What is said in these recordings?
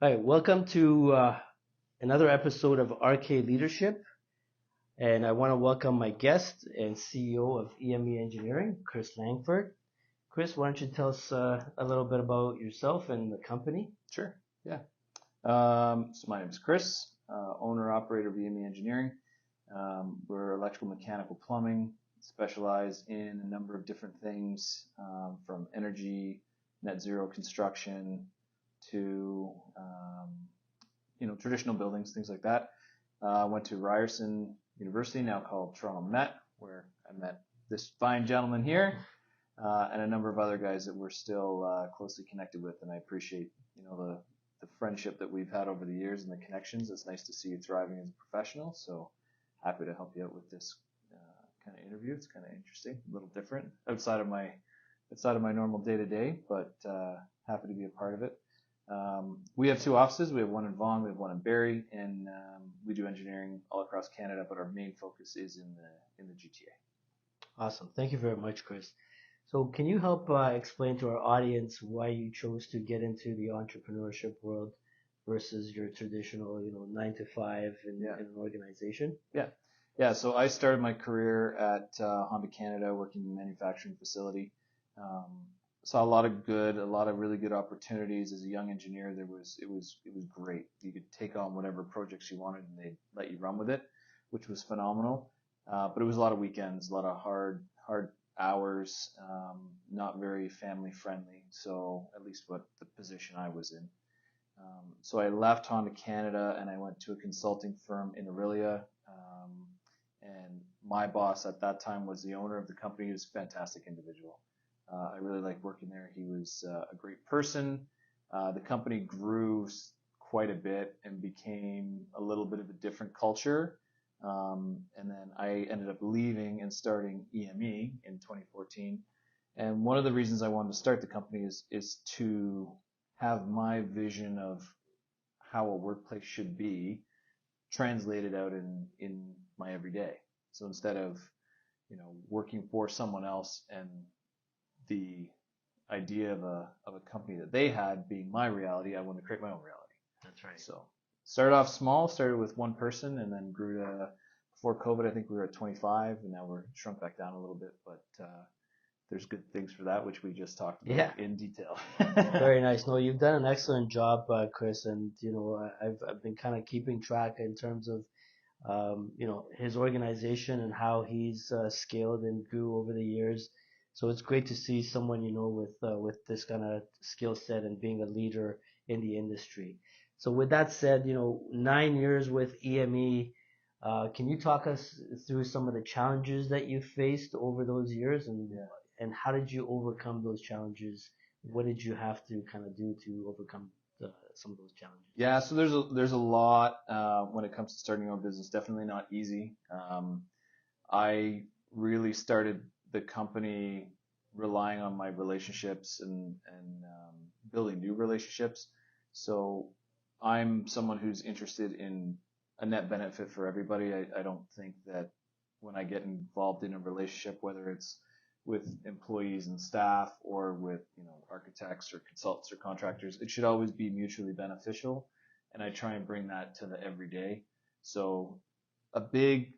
Hi, welcome to another episode of RK Leadership. And I want to welcome my guest and CEO of EME Engineering, Chris Langford. Chris, why don't you tell us a little bit about yourself and the company? Sure. Yeah. So my name is Chris, owner operator of EME Engineering. We're electrical, mechanical, plumbing, specialized in a number of different things, from energy, net zero construction to traditional buildings, things like that. Went to Ryerson University, now called Toronto Met, where I met this fine gentleman here, and a number of other guys that we're still closely connected with, and I appreciate the friendship that we've had over the years and the connections. It's nice to see you thriving as a professional. So happy to help you out with this kind of interview. It's kind of interesting, a little different outside of my normal day to day, but happy to be a part of it. We have two offices. We have one in Vaughan, we have one in Barrie, and we do engineering all across Canada, but our main focus is in the GTA. Awesome. Thank you very much, Chris. So, can you help explain to our audience why you chose to get into the entrepreneurship world versus your traditional, 9 to 5 Yeah. in an organization? Yeah. Yeah. So I started my career at Honda Canada, working in a manufacturing facility. Um, Saw a lot of really good opportunities as a young engineer. It was great. You could take on whatever projects you wanted, and they'd let you run with it, which was phenomenal. But it was a lot of weekends, a lot of hard hours, not very family friendly. So at least what the position I was in. So I left Honda Canada and I went to a consulting firm in Aurelia. And my boss at that time was the owner of the company. He was a fantastic individual. I really liked working there. He was a great person. The company grew quite a bit and became a little bit of a different culture. And then I ended up leaving and starting EME in 2014. And one of the reasons I wanted to start the company is to have my vision of how a workplace should be translated out in my everyday. So instead of working for someone else and the idea of a company that they had being my reality, I wanted to create my own reality. That's right. So started off small, started with one person, and then grew to, before COVID, I think we were at 25, and now we're shrunk back down a little bit, but there's good things for that, which we just talked about Yeah. in detail. Very nice. No, you've done an excellent job, Chris, and I've been kind of keeping track in terms of his organization and how he's scaled and grew over the years. So it's great to see someone with this kind of skill set and being a leader in the industry. So with that said, 9 years with EME. Can you talk us through some of the challenges that you faced over those years, and how did you overcome those challenges? What did you have to kind of do to overcome some of those challenges? Yeah, so there's a lot when it comes to starting your own business. Definitely not easy. I really started the company relying on my relationships and building new relationships. So I'm someone who's interested in a net benefit for everybody. I don't think that when I get involved in a relationship, whether it's with employees and staff or with architects or consultants or contractors, it should always be mutually beneficial. And I try and bring that to the everyday. So a big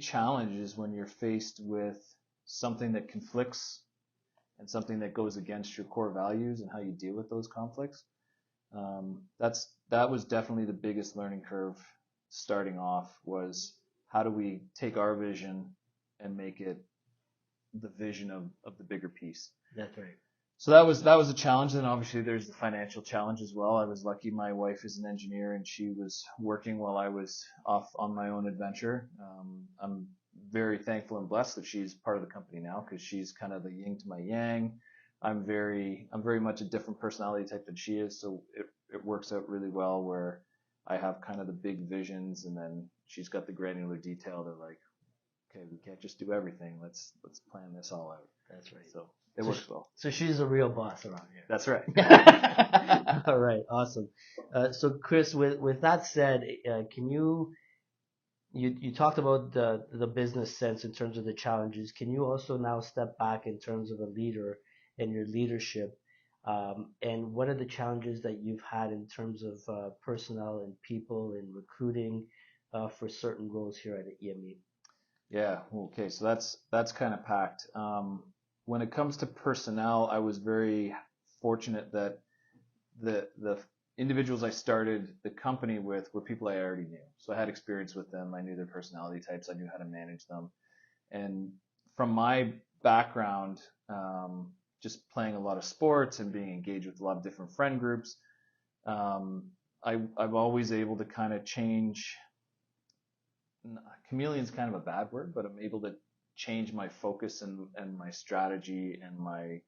challenge is when you're faced with something that conflicts and something that goes against your core values and how you deal with those conflicts. That was definitely the biggest learning curve starting off, was how do we take our vision and make it the vision of the bigger piece. That's right. So that was a challenge. Then obviously there's the financial challenge as well. I was lucky. My wife is an engineer and she was working while I was off on my own adventure. I'm very thankful and blessed that she's part of the company now, because she's kind of the yin to my yang. I'm very much a different personality type than she is, so it works out really well where I have kind of the big visions and then she's got the granular detail. They're like, okay, we can't just do everything. Let's plan this all out. That's right. So it works well. So she's a real boss around here. That's right. All right, awesome. So Chris, with that said, can you talked about the business sense in terms of the challenges. Can you also now step back in terms of a leader and your leadership? And what are the challenges that you've had in terms of personnel and people and recruiting for certain roles here at EME? Yeah. Okay. So that's kind of packed. When it comes to personnel, I was very fortunate that the individuals I started the company with were people I already knew. So I had experience with them. I knew their personality types. I knew how to manage them. And from my background, just playing a lot of sports and being engaged with a lot of different friend groups, um, I've always able to kind of change. Chameleon's kind of a bad word, but I'm able to change my focus and my strategy and my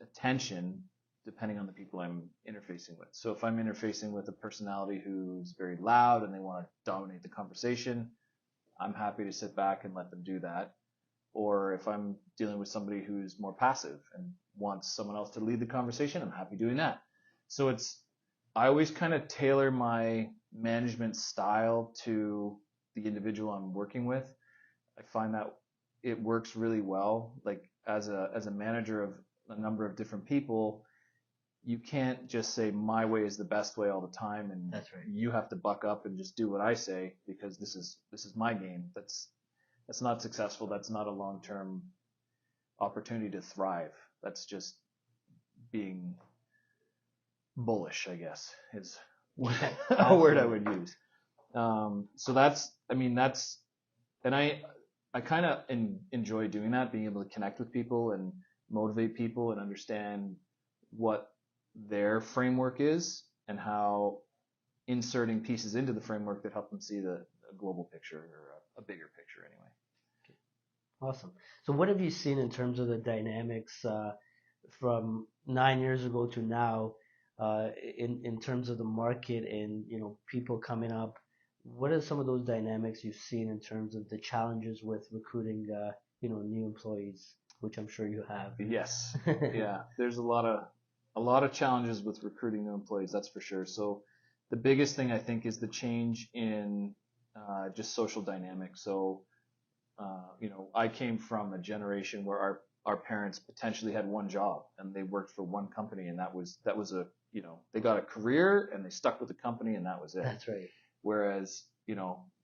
attention depending on the people I'm interfacing with. So if I'm interfacing with a personality who's very loud and they want to dominate the conversation, I'm happy to sit back and let them do that. Or if I'm dealing with somebody who's more passive and wants someone else to lead the conversation, I'm happy doing that. So I always kind of tailor my management style to the individual I'm working with. I find that it works really well. Like as a manager of a number of different people, you can't just say my way is the best way all the time and That's right. you have to buck up and just do what I say because this is my game. That's not successful. That's not a long-term opportunity to thrive. That's just being bullish, I guess, is a word I would use. So and I kind of enjoy doing that, being able to connect with people and motivate people and understand what their framework is and how inserting pieces into the framework that help them see a global picture or a bigger picture anyway. Awesome. So what have you seen in terms of the dynamics from 9 years ago to now in terms of the market and people coming up? What are some of those dynamics you've seen in terms of the challenges with recruiting new employees, which I'm sure you have? Yes. Yeah. There's a lot of challenges with recruiting new employees, that's for sure. So the biggest thing I think is the change in just social dynamics. So I came from a generation where our parents potentially had one job and they worked for one company and that was they got a career and they stuck with the company and that was it. That's right. Whereas,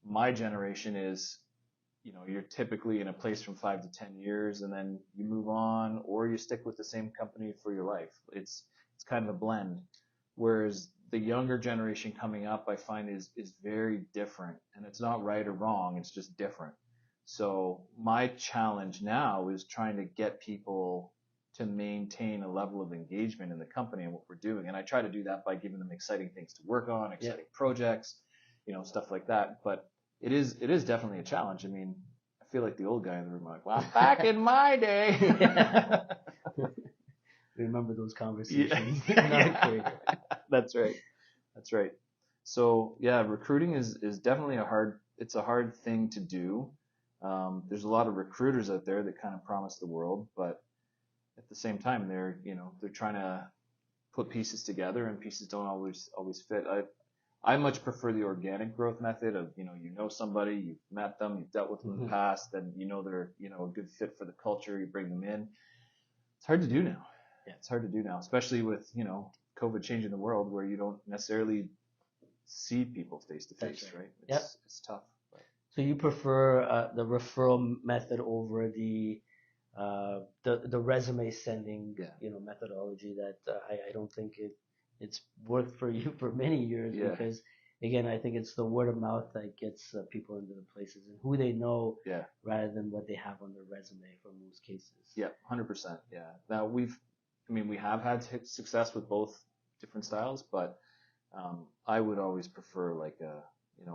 my generation is, you're typically in a place from 5 to 10 years and then you move on or you stick with the same company for your life. It's kind of a blend. Whereas the younger generation coming up, I find is very different and it's not right or wrong. It's just different. So my challenge now is trying to get people to maintain a level of engagement in the company and what we're doing. And I try to do that by giving them exciting things to work on, exciting projects, stuff like that. But it is definitely a challenge. I mean, I feel like the old guy in the room, like, well, back in my day. Remember those conversations. Yeah. That's right. That's right. So yeah, recruiting is definitely it's a hard thing to do. There's a lot of recruiters out there that kind of promise the world, but at the same time, they're trying to put pieces together and pieces don't always fit. I much prefer the organic growth method of, somebody, you've met them, you've dealt with them in the past, and they're, a good fit for the culture, you bring them in. It's hard to do now. Yeah, it's hard to do now, especially with, COVID changing the world where you don't necessarily see people face to face, right? It's tough. But. So you prefer the referral method over the resume sending methodology that I don't think it's worked for you for many years because again I think it's the word of mouth that gets people into the places and who they know rather than what they have on their resume for most cases. Yeah, 100%. Yeah. Now we have had success with both different styles, but I would always prefer like a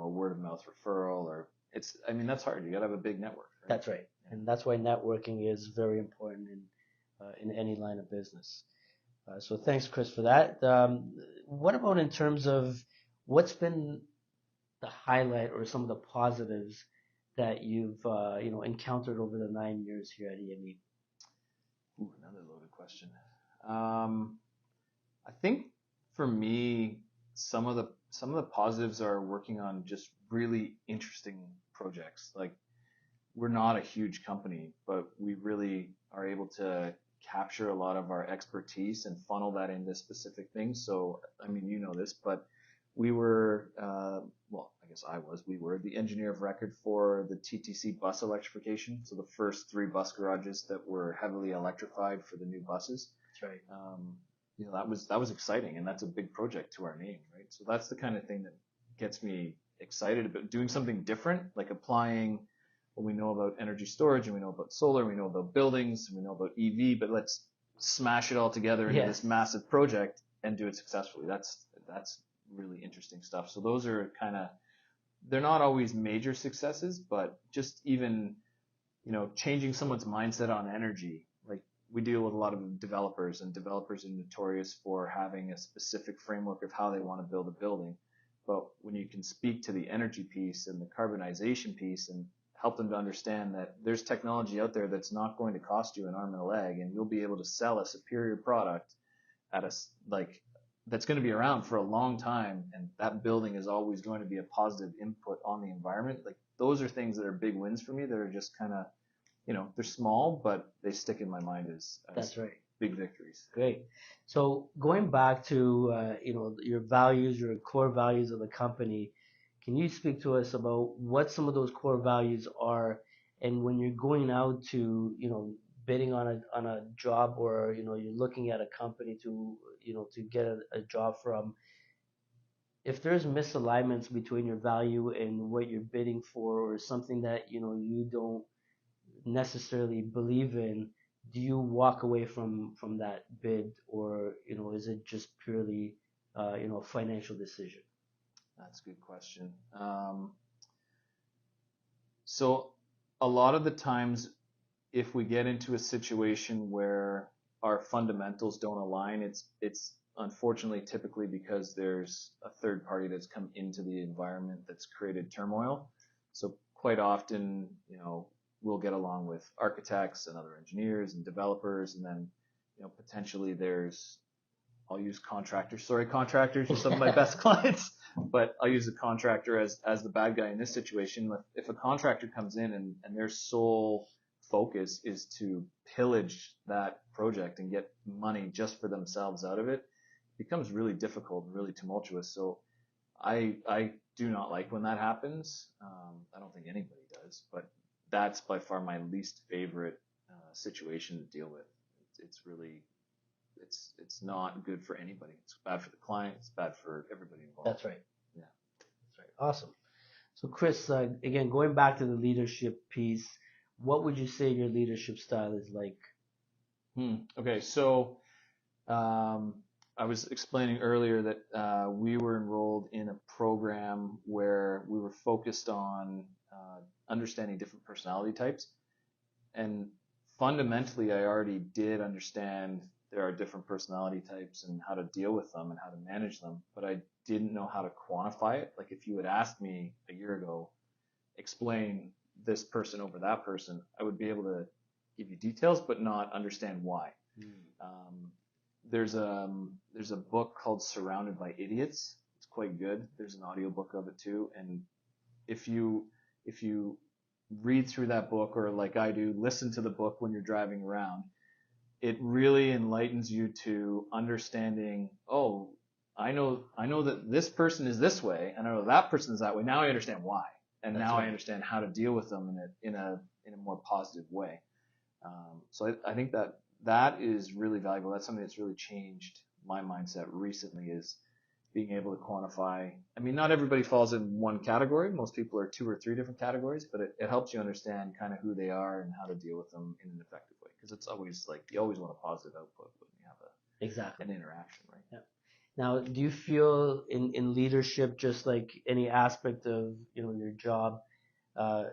word of mouth referral or that's hard. You got to have a big network. Right? That's right. And that's why networking is very important in any line of business. So thanks, Chris, for that. What about in terms of what's been the highlight or some of the positives that you've encountered over the 9 years here at EME? Ooh, another loaded question. I think for me, some of the positives are working on just really interesting projects. Like we're not a huge company, but we really are able to capture a lot of our expertise and funnel that into specific things. So, I mean, you know this, but we were, well, I guess we were the engineer of record for the TTC bus electrification. So the first 3 bus garages that were heavily electrified for the new buses. That's right. That was exciting, and that's a big project to our name, right? So that's the kind of thing that gets me excited about doing something different, like applying what we know about energy storage, and we know about solar, and we know about buildings, and we know about EV, but let's smash it all together into this massive project and do it successfully. That's really interesting stuff. So those are kind of, they're not always major successes, but just even, changing someone's mindset on energy. Like, we deal with a lot of developers, and developers are notorious for having a specific framework of how they want to build a building. But when you can speak to the energy piece and the carbonization piece and help them to understand that there's technology out there that's not going to cost you an arm and a leg, and you'll be able to sell a superior product at like that's going to be around for a long time, and that building is always going to be a positive input on the environment. Like, those are things that are big wins for me, that are just kind of, they're small, but they stick in my mind as That's right. big victories. Great. So going back to your values, your core values of the company, can you speak to us about what some of those core values are, and when you're going out to bidding on a job, or you're looking at a company to get a job from, if there's misalignments between your value and what you're bidding for, or something that you don't necessarily believe in, do you walk away from that bid, or is it just purely a financial decision? That's a good question. So a lot of the times, if we get into a situation where our fundamentals don't align, it's unfortunately typically because there's a third party that's come into the environment that's created turmoil. So quite often, we'll get along with architects and other engineers and developers, and then, potentially there's, I'll use contractors. Sorry, contractors are some of my best clients, but I'll use a contractor as the bad guy in this situation. If a contractor comes in and their sole focus is to pillage that project and get money just for themselves out of it, it becomes really difficult and really tumultuous. So I do not like when that happens. I don't think anybody does, but that's by far my least favorite situation to deal with. It's really, it's not good for anybody. It's bad for the client. It's bad for everybody involved. That's right. Yeah. That's right. Awesome. So Chris, again, going back to the leadership piece, what would you say your leadership style is like? Okay, so I was explaining earlier that we were enrolled in a program where we were focused on understanding different personality types. And fundamentally, I already did understand there are different personality types and how to deal with them and how to manage them, but I didn't know how to quantify it. Like, if you had asked me a year ago, explain this person over that person, I would be able to give you details, but not understand why. Um, there's a book called Surrounded by Idiots. It's quite good. There's an audiobook of it too. And if you read through that book, or like I do, listen to the book when you're driving around, it really enlightens you to understanding, oh, I know that this person is this way, and I know that person is that way. Now I understand why, and That's now right. I understand how to deal with them in a more positive way. So I think that is really valuable. That's something that's really changed my mindset recently, is being able to quantify. I mean, not everybody falls in one category. Most people are 2 or 3 different categories, but it helps you understand kind of who they are and how to deal with them in an effective way. Because it's always like, you always want a positive output when you have Exactly. an interaction, right? Yeah. Now, do you feel in leadership, just like any aspect of your job, uh,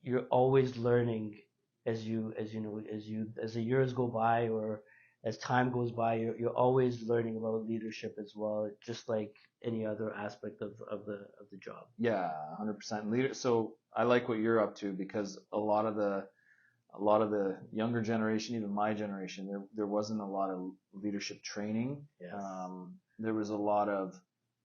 you're always learning as the years go by, or as time goes by, you're always learning about leadership as well, just like any other aspect of the job. Yeah, 100% leader. So I like what you're up to, because a lot of the younger generation, even my generation, there wasn't a lot of leadership training. Yes. There was a lot of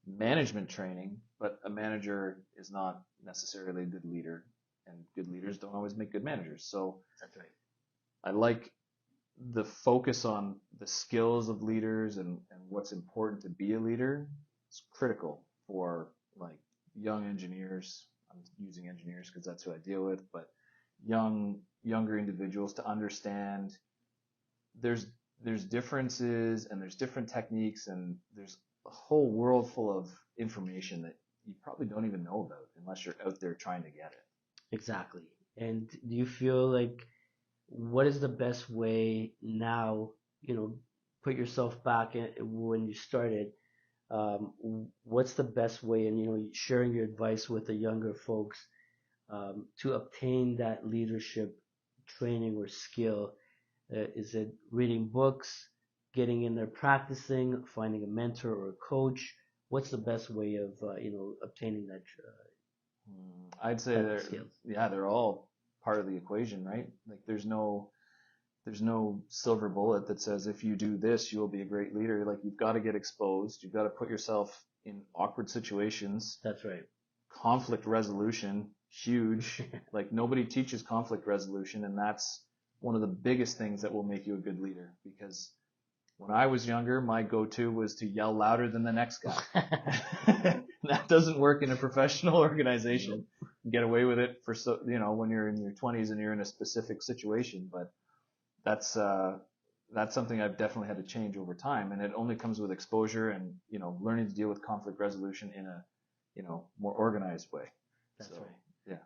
management training, but a manager is not necessarily a good leader, and good leaders don't always make good managers. So That's right. I like the focus on the skills of leaders and what's important to be a leader is critical for like young engineers. I'm using engineers because that's who I deal with, but younger individuals to understand there's there's differences and there's different techniques and there's a whole world full of information that you probably don't even know about unless you're out there trying to get it. Exactly. And do you feel like what is the best way now, put yourself back in when you started, what's the best way and, sharing your advice with the younger folks, to obtain that leadership training or skill? Is it reading books, getting in there practicing, finding a mentor or a coach? What's the best way of, obtaining that I'd say type of they're skills? yeah, they're all part of the equation, right? Like there's no silver bullet that says if you do this, you'll be a great leader. Like you've got to get exposed. You've got to put yourself in awkward situations. That's right. Conflict resolution, huge. Like nobody teaches conflict resolution, and that's one of the biggest things that will make you a good leader. Because when I was younger, my go-to was to yell louder than the next guy. That doesn't work in a professional organization. You get away with it for when you're in your 20s and you're in a specific situation, but that's uh, that's something I've definitely had to change over time, and it only comes with exposure and learning to deal with conflict resolution in a more organized way. That's So right. yeah,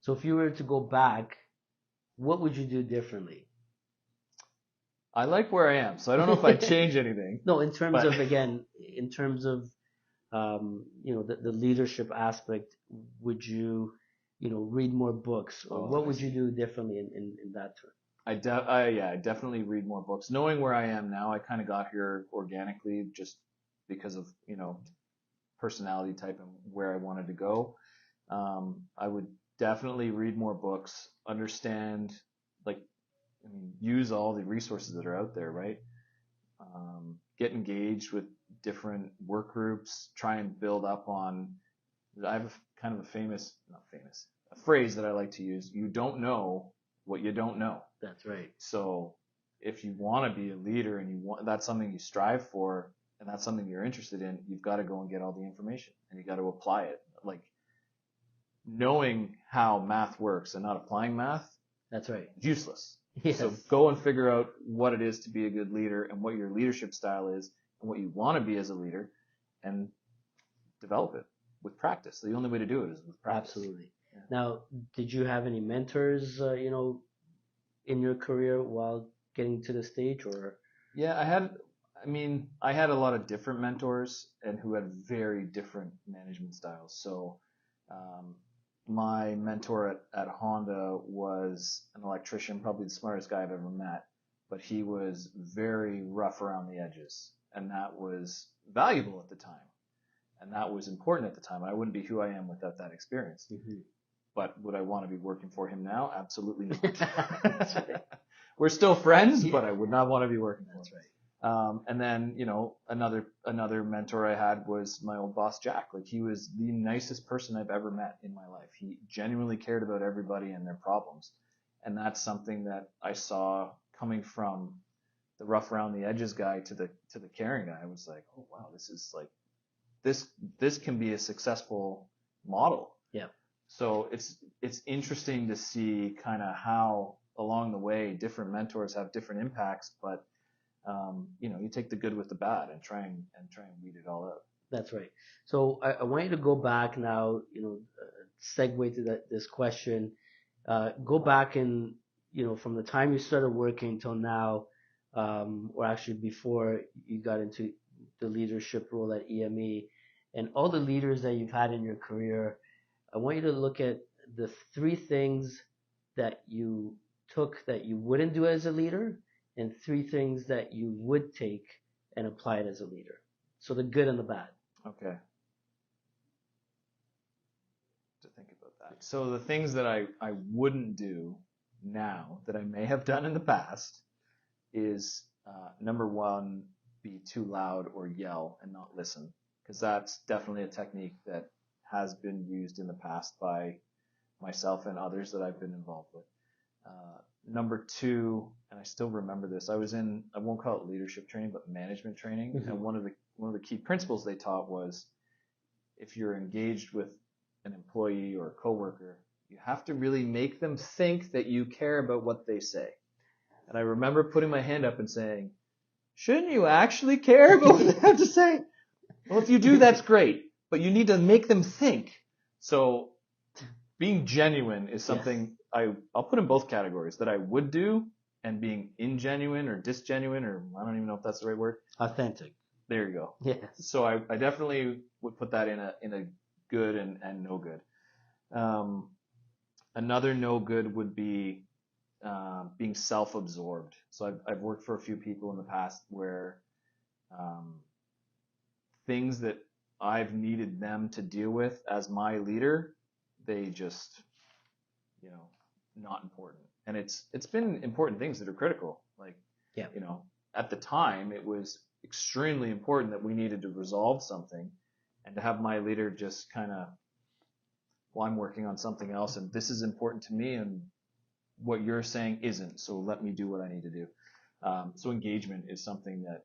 So if you were to go back, what would you do differently? I like where I am, so I don't know if I'd change anything, No, in terms but of, again, in terms of, the leadership aspect, would you, read more books, or oh, what I would you see. do differently in that term? I definitely read more books. Knowing where I am now, I kind of got here organically just because of personality type and where I wanted to go. I would definitely read more books, understand, like, I mean, use all the resources that are out there, right? Get engaged with different work groups, try and build up on. I have kind of a not famous, a phrase that I like to use. You don't know what you don't know. That's right. So if you want to be a leader and that's something you strive for and that's something you're interested in, you've got to go and get all the information and you got to apply it. Like knowing how math works and not applying math That's right. is useless. Yes. So go and figure out what it is to be a good leader and what your leadership style is and what you want to be as a leader and develop it with practice. The only way to do it is with practice. Absolutely. Yeah. Now, did you have any mentors, in your career while getting to the stage, or? Yeah, I had a lot of different mentors and who had very different management styles. So, um, my mentor at Honda was an electrician, probably the smartest guy I've ever met, but he was very rough around the edges, and that was valuable at the time, and that was important at the time. I wouldn't be who I am without that experience. Mhm. But would I want to be working for him now? Absolutely That's not. right. We're still friends, Yeah, but I would not want to be working for him. that's right. And then, another mentor I had was my old boss, Jack. Like he was the nicest person I've ever met in my life. He genuinely cared about everybody and their problems. And that's something that I saw coming from the rough around the edges guy to the caring guy. I was like, oh wow, this is like this this can be a successful model. Yeah, So it's interesting to see kind of how along the way different mentors have different impacts, but you take the good with the bad and try and weed it all out. that's right. So I want you to go back now, segue to this question. Go back and, from the time you started working till now, or actually before you got into the leadership role at EME, and all the leaders that you've had in your career, I want you to look at the three things that you took that you wouldn't do as a leader, and three things that you would take and apply it as a leader. So the good and the bad. Okay, to think about that. So the things that I wouldn't do now that I may have done in the past is number one, be too loud or yell and not listen, because that's definitely a technique that has been used in the past by myself and others that I've been involved with. Number two, and I still remember this, I was in, I won't call it leadership training, but management training. And Hmm. one of the key principles they taught was if you're engaged with an employee or a coworker, you have to really make them think that you care about what they say. And I remember putting my hand up and saying, shouldn't you actually care about what they have to say? Well, if you do, that's great, but you need to make them think. So being genuine is Yes. something I'll put in both categories that I would do, and being ingenuine or disgenuine, or I don't even know if that's the right word. Authentic. There you go. Yes. So I definitely would put that in a good and no good. Um, Another no good would be being self-absorbed. So I've worked for a few people in the past where um, things that I've needed them to deal with as my leader, they just, you know, not important. And it's been important things that are critical. Like, Yeah. you know, at the time it was extremely important that we needed to resolve something, and to have my leader just kind of, well, I'm working on something else and this is important to me and what you're saying isn't, so let me do what I need to do. So engagement is something that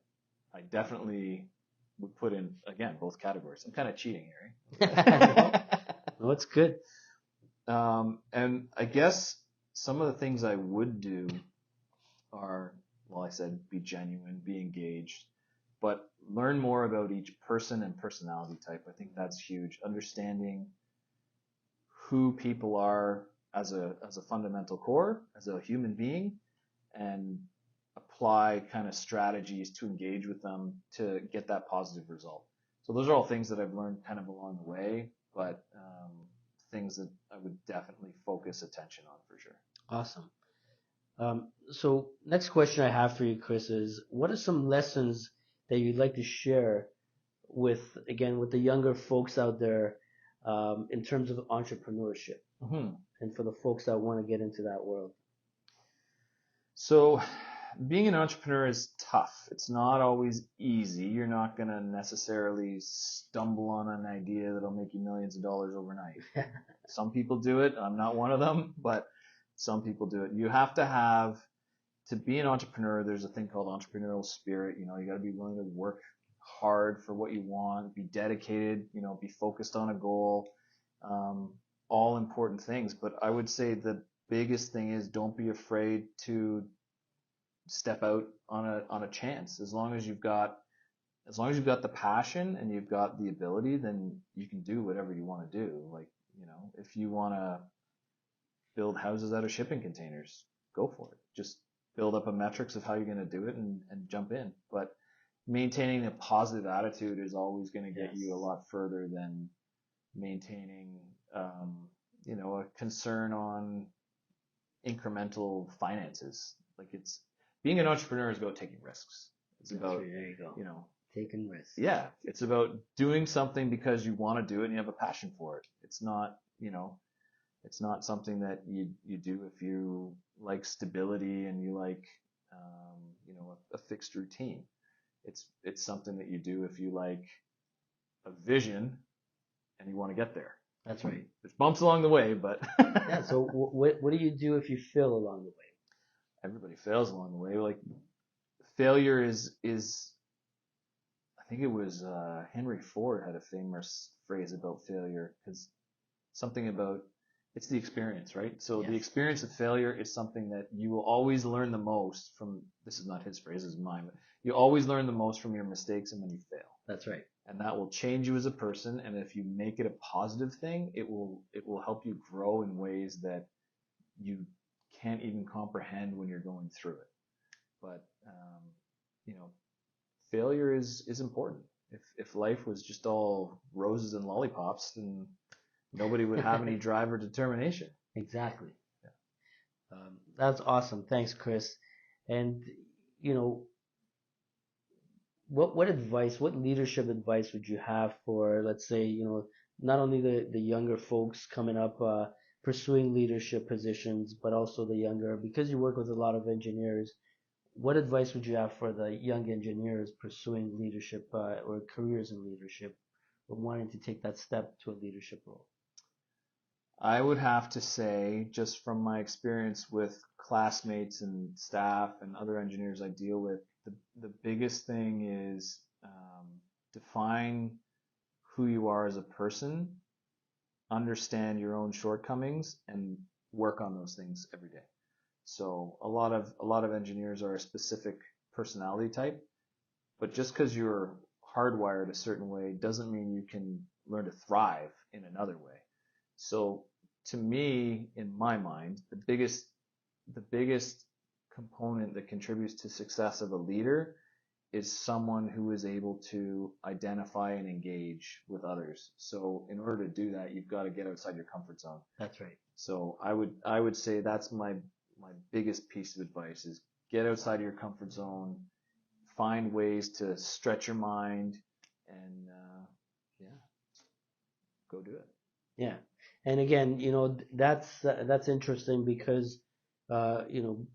I definitely would put in, again, both categories. I'm kind of cheating here, No, eh? no, it's good. And I guess some of the things I would do are, well, I said be genuine, be engaged, but learn more about each person and personality type. I think that's huge. Understanding who people are as a fundamental core, as a human being, and apply kind of strategies to engage with them to get that positive result. So those are all things that I've learned kind of along the way, but things that I would definitely focus attention on for sure. Awesome. So next question I have for you, Chris, is what are some lessons that you'd like to share with, again, with the younger folks out there, in terms of entrepreneurship Mm-hmm. and for the folks that want to get into that world? So being an entrepreneur is tough. It's not always easy. You're not going to necessarily stumble on an idea that'll make you millions of dollars overnight. Some people do it. I'm not one of them, but some people do it. You have to have, to be an entrepreneur, there's a thing called entrepreneurial spirit. You know, you got to be willing to work hard for what you want, be dedicated, you know, be focused on a goal. Um, all important things. But I would say the biggest thing is don't be afraid to step out on a chance. As long as you've got the passion and you've got the ability, then you can do whatever you want to do. Like, you know, if you want to build houses out of shipping containers, go for it. Just build up a metrics of how you're going to do it and jump in. But maintaining a positive attitude is always going to get Yes. you a lot further than maintaining, you know, a concern on incremental finances. Like, it's being an entrepreneur is about taking risks. It's That's about, right. There you go. you know, Taking risks. yeah, it's about doing something because you want to do it and you have a passion for it. It's not, you know, it's not something that you do if you like stability and you like, you know, a fixed routine. It's something that you do if you like a vision and you want to get there. That's right. There's bumps along the way, but Yeah. So what do you do if you fail along the way? everybody fails along the way. Like, failure is I think it was Henry Ford had a famous phrase about failure, because something about, it's the experience, right? So the Yes. experience of failure is something that you will always learn the most from. This is not his phrase, this is mine, but you always learn the most from your mistakes and when you fail. That's right. And that will change you as a person. And if you make it a positive thing, it will help you grow in ways that you can't even comprehend when you're going through it. But you know, failure is important. If life was just all roses and lollipops, then nobody would have any drive or determination. Exactly. That's awesome. Thanks, Chris. And you know, what advice, what leadership advice would you have for, let's say, you know, not only the younger folks coming up, pursuing leadership positions, but also the younger, because you work with a lot of engineers, what advice would you have for the young engineers pursuing leadership, or careers in leadership, or wanting to take that step to a leadership role? I would have to say, just from my experience with classmates and staff and other engineers I deal with, the biggest thing is define who you are as a person, understand your own shortcomings, and work on those things every day. So a lot of engineers are a specific personality type, but just because you're hardwired a certain way doesn't mean you can learn to thrive in another way. So to me, in my mind, the biggest component that contributes to success of a leader is someone who is able to identify and engage with others. So in order to do that, you've got to get outside your comfort zone. That's right. So I would say that's my biggest piece of advice is get outside of your comfort zone, find ways to stretch your mind, and yeah, go do it. Yeah. And again, that's interesting because you know,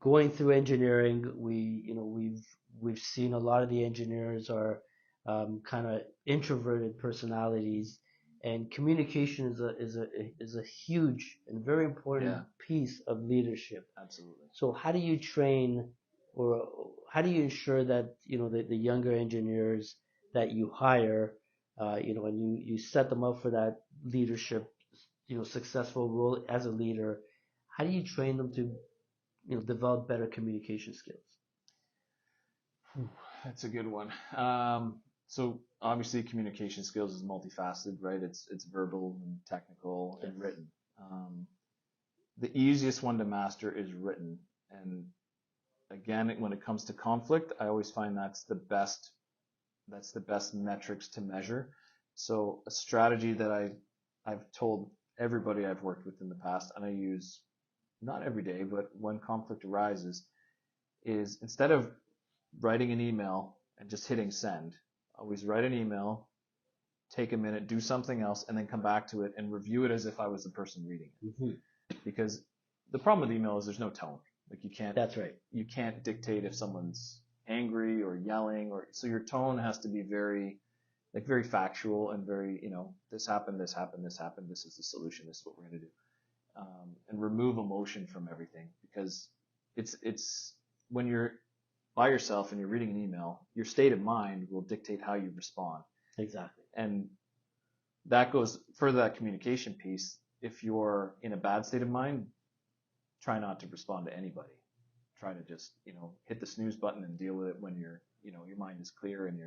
going through engineering, we've seen a lot of the engineers are kind of introverted personalities, and communication is a huge and very important Yeah, piece of leadership. absolutely. So how do you train, or how do you ensure that the younger engineers that you hire, and you set them up for that leadership, successful role as a leader? How do you train them to develop better communication skills? Whew, that's a good one. So obviously communication skills is multifaceted, right? It's verbal and technical Yes. and written. Um, the easiest one to master is written. And again, when it comes to conflict, I always find that's the best metrics to measure. So a strategy that I've told everybody I've worked with in the past, and I use not every day, but when conflict arises, is instead of writing an email and just hitting send, always write an email, take a minute, do something else, and then come back to it and review it as if I was the person reading it. Hmm. Because the problem with email is there's no tone. Like That's right. you can't dictate if someone's angry or yelling, or so your tone has to be very factual and very, this happened, this happened, this happened, this is the solution, this is what we're going to do. And remove emotion from everything, because it's when you're by yourself and you're reading an email, your state of mind will dictate how you respond. Exactly. And that goes further, that communication piece. If you're in a bad state of mind, try not to respond to anybody. Try to just, hit the snooze button and deal with it when your mind is clear and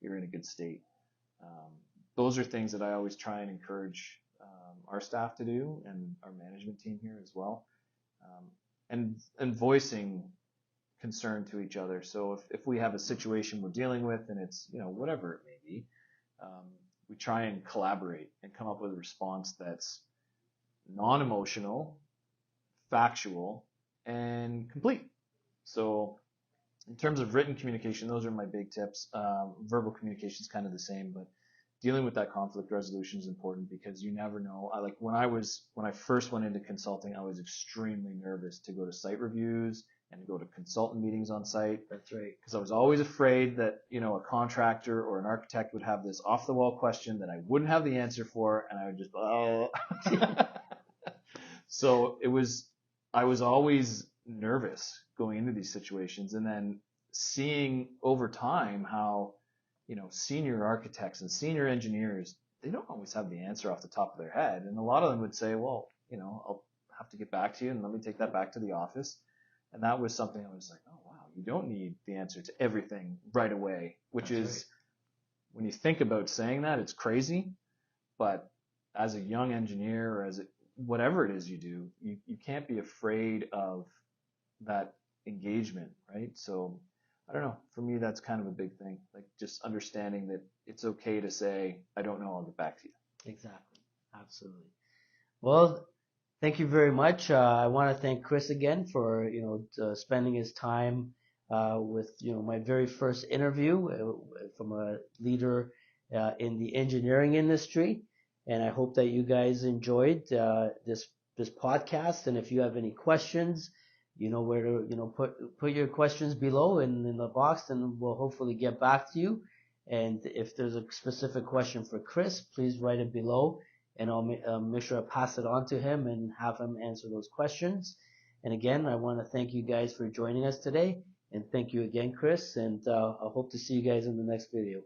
you're in a good state. Um, those are things that I always try and encourage our staff to do, and our management team here as well. Um, and voicing concern to each other. So if we have a situation we're dealing with and it's, whatever it may be, um, we try and collaborate and come up with a response that's non-emotional, factual, and complete. So in terms of written communication, those are my big tips. Verbal communication is kind of the same, but dealing with that conflict resolution is important because you never know. When I first went into consulting, I was extremely nervous to go to site reviews and to go to consultant meetings on site. That's right. Because I was always afraid that, a contractor or an architect would have this off the wall question that I wouldn't have the answer for, and I would just, oh. So I was always nervous going into these situations, and then seeing over time how, senior architects and senior engineers, they don't always have the answer off the top of their head. And a lot of them would say, well, I'll have to get back to you and let me take that back to the office. And that was something I was like, oh, wow, you don't need the answer to everything right away, which That's is, right. when you think about saying that, it's crazy. But as a young engineer, or whatever it is you do, you can't be afraid of that engagement, right? So I don't know. For me, that's kind of a big thing. Like just understanding that it's okay to say, I don't know, I'll get back to you. Exactly. Absolutely. Well, thank you very much. I want to thank Chris again for spending his time with my very first interview from a leader in the engineering industry, and I hope that you guys enjoyed this podcast. And if you have any questions, you know where to put your questions below in the box, and we'll hopefully get back to you. And if there's a specific question for Chris, please write it below, and I'll make sure I pass it on to him and have him answer those questions. And again, I want to thank you guys for joining us today, and thank you again, Chris, and I hope to see you guys in the next video.